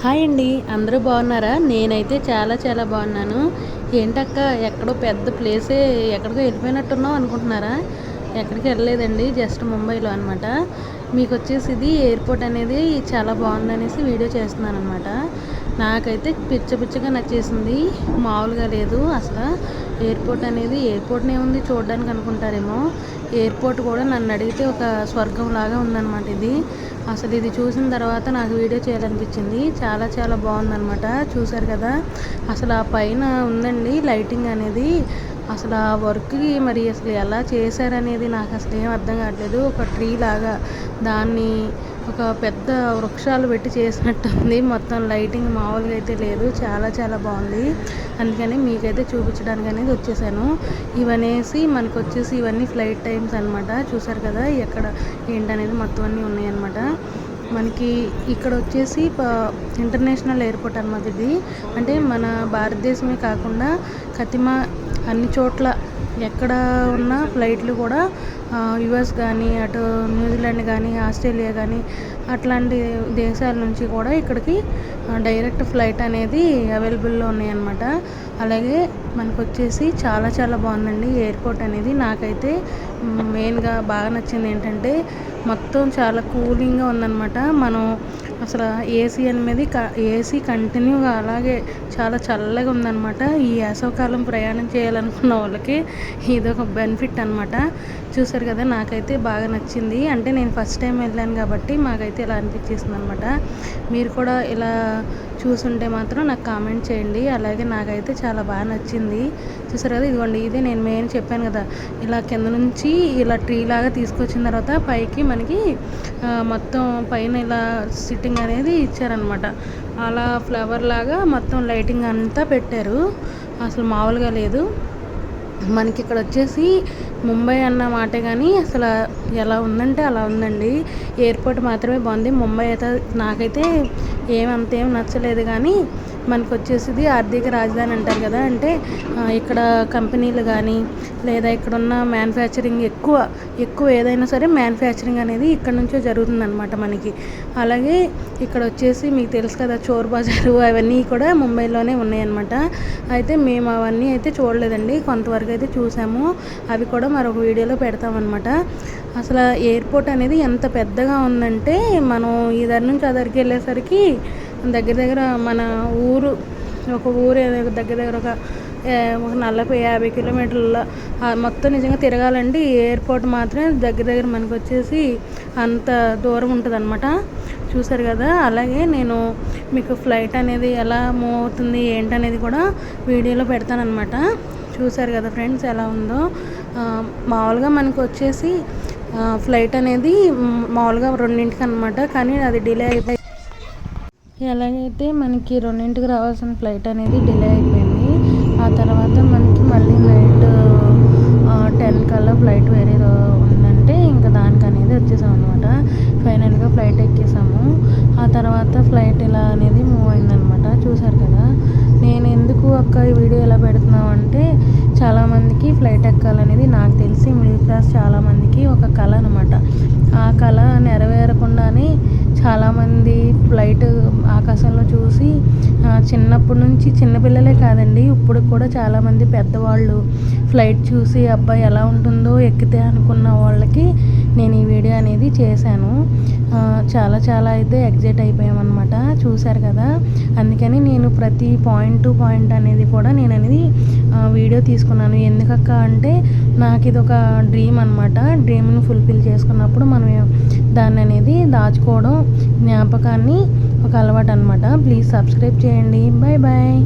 Hi అండి. అందరూ బాగున్నారా? నేనైతే చాలా చాలా బాగున్నాను. ఏంటక్క ఎక్కడో పెద్ద ప్లేసే ఎక్కడికో వెళ్ళిపోయినట్టున్నావు అనుకుంటున్నారా? ఎక్కడికి వెళ్ళలేదండి. జస్ట్ ముంబైలో అనమాట. మీకు వచ్చేసి ఇది ఎయిర్పోర్ట్ అనేది చాలా బాగుందనేసి వీడియో చేస్తున్నాను అనమాట. నాకైతే పిచ్చ పిచ్చగా నచ్చేసింది. మామూలుగా లేదు అసలు. ఎయిర్పోర్ట్ అనేది ఎయిర్పోర్ట్నే ఉంది చూడడానికి అనుకుంటారేమో. ఎయిర్పోర్ట్ కూడా నన్ను అడిగితే ఒక స్వర్గం లాగా ఉందన్నమాట ఇది. అసలు ఇది చూసిన తర్వాత నాకు వీడియో చేయాలనిపించింది. చాలా చాలా బాగుందన్నమాట. చూసారు కదా, అసలు ఆ పైన ఉందండి లైటింగ్ అనేది. అసలు ఆ వర్క్కి మరి అసలు ఎలా చేశారనేది నాకు అసలు ఏం అర్థం కావట్లేదు. ఒక ట్రీ లాగా దాన్ని ఒక పెద్ద వృక్షాలు పెట్టి చేసినట్టుంది. మొత్తం లైటింగ్ మామూలుగా అయితే లేదు. చాలా చాలా బాగుంది. అందుకని మీకైతే చూపించడానికి అనేది వచ్చేసాను. ఇవనేసి మనకు వచ్చేసి ఇవన్నీ ఫ్లైట్ టైమ్స్ అనమాట. చూసారు కదా ఎక్కడ ఏంటనేది మొత్తం అన్నీ ఉన్నాయన్నమాట. మనకి ఇక్కడ వచ్చేసి ఇంటర్నేషనల్ ఎయిర్పోర్ట్ అనమాట ఇది. అంటే మన భారతదేశమే కాకుండా కతిమా అన్ని చోట్ల ఎక్కడ ఉన్న ఫ్లైట్లు కూడా యుఎస్ కానీ, అటు న్యూజిలాండ్ కానీ, ఆస్ట్రేలియా కానీ అట్లాంటి దేశాల నుంచి కూడా ఇక్కడికి డైరెక్ట్ ఫ్లైట్ అనేది అవైలబుల్లో ఉన్నాయన్నమాట. అలాగే మనకు వచ్చేసి చాలా చాలా బాగుందండి ఎయిర్పోర్ట్ అనేది. నాకైతే మెయిన్గా బాగా నచ్చింది ఏంటంటే మొత్తం చాలా కూలింగ్గా ఉందన్నమాట. మనం అసలు ఏసీ అనేది ఏసీ కంటిన్యూగా అలాగే చాలా చల్లగా ఉందన్నమాట. ఈ వేసవికాలం ప్రయాణం చేయాలనుకున్న వాళ్ళకి ఇదొక బెనిఫిట్ అనమాట. చూసారు కదా, నాకైతే బాగా నచ్చింది. అంటే నేను ఫస్ట్ టైం వెళ్ళాను కాబట్టి మాకైతే ఇలా అనిపించేసింది అనమాట. మీరు కూడా ఇలా చూసుంటే మాత్రం నాకు కామెంట్ చేయండి. అలాగే నాకైతే చాలా బాగా నచ్చింది. చూసారు కదా, ఇదిగోండి ఇదే నేను మెయిన్ చెప్పాను కదా, ఇలా కింద నుంచి ఇలా ట్రీ లాగా తీసుకొచ్చిన తర్వాత పైకి మనకి మొత్తం పైన ఇలా సిట్టింగ్ అనేది ఇచ్చారనమాట. అలా ఫ్లవర్ లాగా మొత్తం లైటింగ్ అంతా పెట్టారు. అసలు మామూలుగా లేదు. మనకి ఇక్కడ వచ్చేసి ముంబై అన్న మాటే కానీ అసలు ఎలా ఉందంటే అలా ఉందండి. ఎయిర్పోర్ట్ మాత్రమే బాగుంది. ముంబై అయితే నాకైతే ఏమంతేం నచ్చలేదు. కానీ మనకు వచ్చేసి ఆర్థిక రాజధాని అంటారు కదా, అంటే ఇక్కడ కంపెనీలు కానీ లేదా ఇక్కడ ఉన్న మ్యానుఫ్యాక్చరింగ్ ఎక్కువ ఏదైనా సరే మ్యానుఫ్యాక్చరింగ్ అనేది ఇక్కడ నుంచే జరుగుతుందన్నమాట మనకి. అలాగే ఇక్కడ వచ్చేసి మీకు తెలుసు కదా చోర్ బజారు అవన్నీ కూడా ముంబైలోనే ఉన్నాయన్నమాట. అయితే మేము అవన్నీ అయితే చూడలేదండి, కొంతవరకు అయితే చూసాము. అవి కూడా మరొక వీడియోలో పెడతామన్నమాట. అసలు ఎయిర్పోర్ట్ అనేది ఎంత పెద్దగా ఉందంటే మనం ఇదర్ నుంచి అదరికి వెళ్ళేసరికి దగ్గర మన ఒక ఊరు దగ్గర ఒక 40-50 కిలోమీటర్ల మొత్తం నిజంగా తిరగాలండి. ఎయిర్పోర్ట్ మాత్రమే దగ్గర మనకు వచ్చేసి అంత దూరం ఉంటుంది అనమాట. చూసారు కదా, అలాగే నేను మీకు ఫ్లైట్ అనేది ఎలా మూవ్ అవుతుంది ఏంటనేది కూడా వీడియోలో పెడతానమాట. చూసారు కదా ఫ్రెండ్స్ ఎలా ఉందో. మామూలుగా మనకు వచ్చేసి ఫ్లైట్ అనేది మామూలుగా 2ంటికి అనమాట, కానీ అది డిలే అయిపోయి ఎలాగైతే మనకి 2ంటికి రావాల్సిన ఫ్లైట్ అనేది డిలే అయిపోయింది. ఆ తర్వాత మనకి మళ్ళీ నైట్ 10 కల్లా ఫ్లైట్ వేరే ఉందంటే ఇంకా దానికి అనేది వచ్చేసాం అనమాట. ఫైనల్గా ఫ్లైట్ ఎక్కేసాము. ఆ తర్వాత ఫ్లైట్ ఇలా అనేది మూవ్ అయిందనమాట. చూసారు కదా, నేను ఎందుకు ఈ వీడియో ఎలా పెడుతున్నావు అంటే చాలామందికి ఫ్లైట్ ఎక్కాలనేది నాకు తెలిసి మిడిల్ క్లాస్ చాలామందికి ఒక కళ అనమాట. ఆ కళ నెరవేరకుండానే చాలామంది ఫ్లైట్ ఆకాశంలో చూసి చిన్నప్పటి నుంచి చిన్నపిల్లలే కాదండి, ఇప్పుడు కూడా చాలామంది పెద్దవాళ్ళు ఫ్లైట్ చూసి అబ్బాయి ఎలా ఉంటుందో ఎక్కితే అనుకున్న వాళ్ళకి నేను ఈ వీడియో అనేది చేశాను. చాలా చాలా అయితే ఎగ్జైట్ అయిపోయామన్నమాట. చూశారు కదా, అందుకని నేను ప్రతి పాయింట్ టు పాయింట్ అనేది కూడా నేను అనేది వీడియో తీసుకున్నాను. ఎందుకక్క అంటే నాకు ఇది ఒక డ్రీమ్ అనమాట. డ్రీమ్ని ఫుల్ఫిల్ చేసుకున్నప్పుడు మనం దాన్ని అనేది దాచుకోవడం జ్ఞాపకాన్ని ఒక అలవాటు అనమాట. ప్లీజ్ సబ్స్క్రైబ్ చేయండి. Bye bye.